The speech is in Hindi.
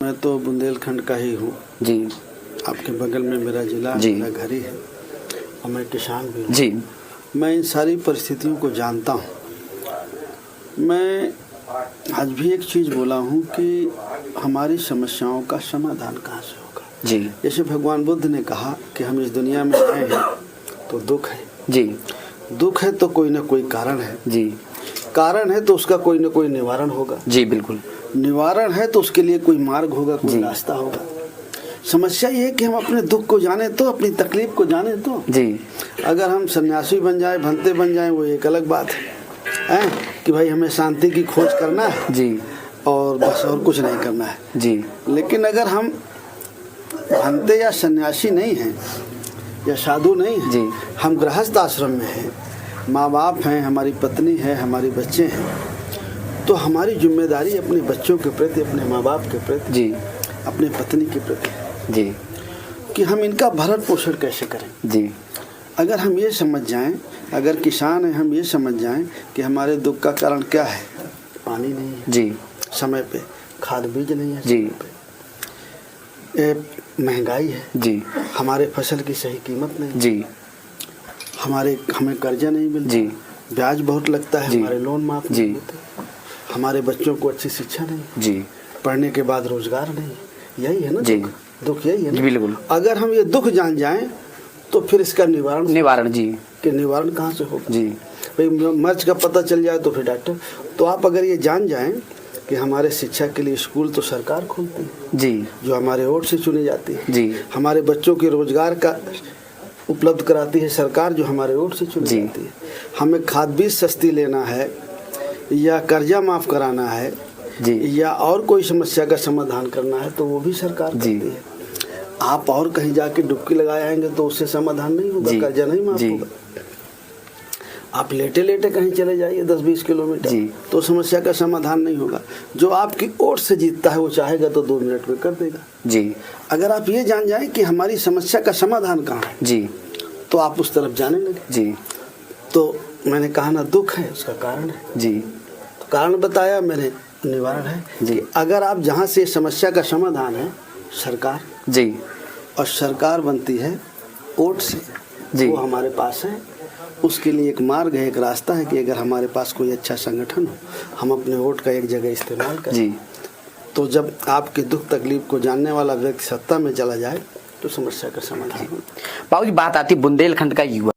मैं तो बुंदेलखंड का ही हूँ जी। आपके बगल में मेरा जिला जी। मेरा घर ही है और मैं किसान भी हूँ। जी। मैं इन सारी परिस्थितियों को जानता हूँ। मैं आज भी एक चीज़ बोला हूँ कि हमारी समस्याओं का समाधान कहाँ से होगा। जी। जैसे भगवान बुद्ध ने कहा कि हम इस दुनिया में आए हैं तो दुख है। जी। दुख है तो कोई ना कोई कारण है। जी। कारण है तो उसका कोई ना कोई निवारण होगा। जी बिल्कुल। निवारण है तो उसके लिए कोई मार्ग होगा, कोई रास्ता होगा। समस्या ये है कि हम अपने दुख को जाने तो, अपनी तकलीफ को जाने तो। जी। अगर हम सन्यासी बन जाए, भंते बन जाए, वो एक अलग बात है कि भाई हमें शांति की खोज करना है जी। और बस और कुछ नहीं करना है। जी। लेकिन अगर हम भंते या सन्यासी नहीं हैं या साधु नहीं हैं, जी। हम गृहस्थ आश्रम में हैं, माँ बाप हैं, हमारी पत्नी है, हमारे बच्चे हैं, तो हमारी जिम्मेदारी अपने बच्चों के प्रति, अपने माँ बाप के प्रति, जी। अपनी पत्नी के प्रति जी। कि हम इनका भरण पोषण कैसे करें। जी। अगर हम ये समझ जाएं, अगर किसान हैं हम ये समझ जाएं कि हमारे दुख का कारण क्या है, पानी नहीं है जी। समय पे, खाद बीज नहीं है जी। समय पे, महंगाई है जी। हमारे फसल की सही कीमत नहीं, जी। हमें कर्जा नहीं मिलता, जी। ब्याज बहुत लगता है, जी। हमारे लोन माफ जी। नहीं होते, हमारे बच्चों को अच्छी शिक्षा नहीं, जी। पढ़ने के बाद रोजगार नहीं। यही है ना जी। दुख यही है ना? बिल्कुल। अगर हम ये दुख जान जाएं तो फिर इसका निवारण जी कि निवारण कहाँ से होगा। जी। भाई मर्ज का पता चल जाए तो फिर डॉक्टर, तो आप अगर ये जान जाएं कि हमारे शिक्षा के लिए स्कूल तो सरकार खोलती है जी, जो हमारे वोट से चुनी जाती है। जी। हमारे बच्चों के रोजगार का उपलब्ध कराती है सरकार जो हमारे वोट से चुनी जाती है। हमें खाद बीज सस्ती लेना है या कर्जा माफ कराना है जी। या और कोई समस्या का समाधान करना है तो वो भी सरकार करती है। आप और कहीं जाके डुबकी लगाए आएंगे तो उससे समाधान नहीं होगा, कर्जा नहीं माफ होगा। आप लेटे लेटे कहीं चले जाइए 10-20 किलोमीटर तो समस्या का समाधान नहीं होगा। जो आपकी ओर से जीतता है वो चाहेगा तो 2 मिनट में कर देगा जी। अगर आप ये जान जाएं कि हमारी समस्या का समाधान कहाँ है जी, तो आप उस तरफ जाने लगे जी। तो मैंने कहा ना दुख है उसका कारण है जी, तो कारण बताया मैंने, निवारण है जी। कि अगर आप जहाँ से समस्या का समाधान है सरकार जी, और सरकार बनती है वोट से जी। वो हमारे पास है। उसके लिए एक मार्ग है, एक रास्ता है कि अगर हमारे पास कोई अच्छा संगठन हो हम अपने वोट का एक जगह इस्तेमाल करें जी। तो जब आपके दुख तकलीफ को जानने वाला व्यक्ति सत्ता में चला जाए तो समस्या का समाधान हो। बाबूजी बात आती बुंदेलखंड का युवा